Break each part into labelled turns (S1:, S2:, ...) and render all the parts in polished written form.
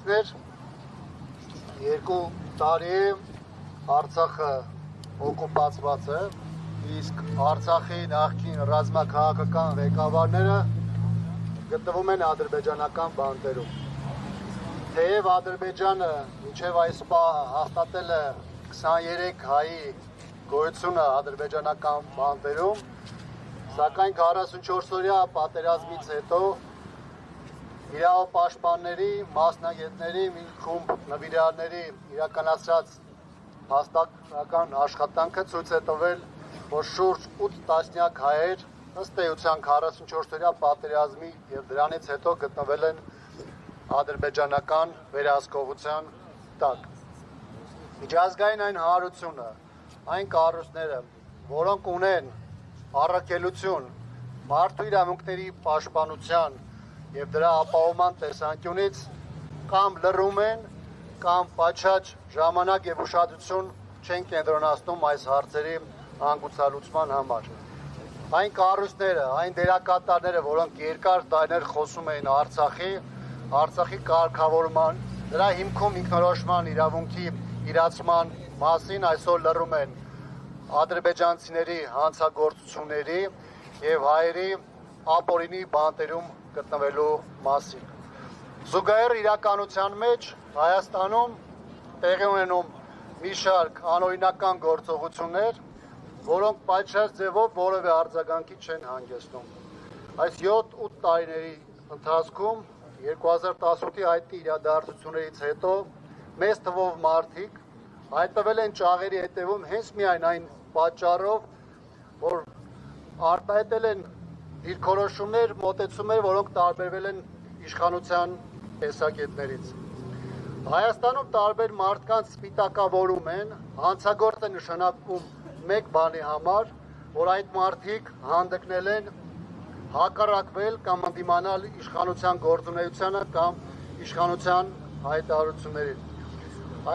S1: Հայրենակիցներ, 2 տարի Արցախը օկուպացված է, իսկ Արցախի նախկին ռազմաքաղաքական ղեկավարները գտնվում են ադրբեջանական բանտերում։ Թեև Ադրբեջանը մինչև այս պահը հաստատել է 23 հայի գոյությունը ադրբեջանական բանտերում, սակայն 44-օրյա պատերազմից հետո իրավապաշտպանների, մասնագետների, մի խումբ նվիրալների իրականացրած հաստատական աշխատանքը ցույց է տվել, որ շուրջ 8 տասնյակ հայեր ըստ էության 44-օրյա պատերազմի եւ դրանից հետո գտնվել են ադրբեջանական վերահսկողության տակ։ Միջազգային այն հանրությունը, այն կառույցները, որոնք ունեն առաքելություն մարդու իրավունքների պաշտպանության եւ դրա ապահովման տեսանկյունից կամ լռում են, կամ պատշաճ ժամանակ եւ ուշադրություն չեն կենտրոնացնում այս հարցերի հանգուցալուծման համար։ Այն կառույցները, այն դերակատարները, որոնք երկար տարիներ խոսում էին Արցախի կարգավորման, դրա հիմքում ինքնորոշման իրավունքի իրացման մասին, այսօր լռում են ադրբեջանցիների հանցագործությունների եւ հայերի ապօրինի բանտերում գտնվելու մասին։ Զուգահեռ իրականության մեջ Հայաստանում տեղի ունենում մի շարք անօրինական գործողություններ, որոնք պատշաճ ձևով որևէ արձագանքի չեն հանգեցնում։ Այս 7-8 տարիների ընթացքում 2018-ի հայտնի իրադարձություններից հետո մեծ թվով մարդիկ հայտնվել են ճաղերի հետևում հենց միայն այն պատճառով, որ արտահայտել են դիրքորոշումներ, մոտեցումներ, որոնք տարբերվել են իշխանության տեսակետներից։ Հայաստանում տարբեր մարդկանց սպիտակավորում են, հանցագործ են նշանակվում մեկ բանի համար, որ այդ մարդիկ հանդգնել են հակառակվել կամ ընդդիմանալ իշխանության գործունեությանը կամ իշխանության հայտարարություններին։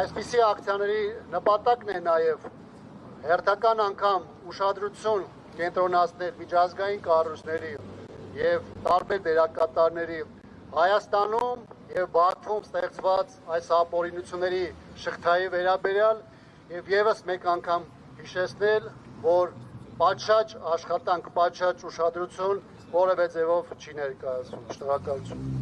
S1: Այսպիսի ակցիաների նպատակն է նաև հերթական անգամ ուշադրություն կենտրոնացնել միջազգային կառույցների եւ տարբեր դերակատարների Հայաստանում եւ Բաքվում ստեղծված այս ապօրինությունների շղթայի վերաբերյալ եւ եւս մեկ անգամ հիշեցնել, որ պատշաճ աշխատանք, պատշաճ ուշադրություն որևէ ձևով չի ներկայացվում։ Շնորհակալություն։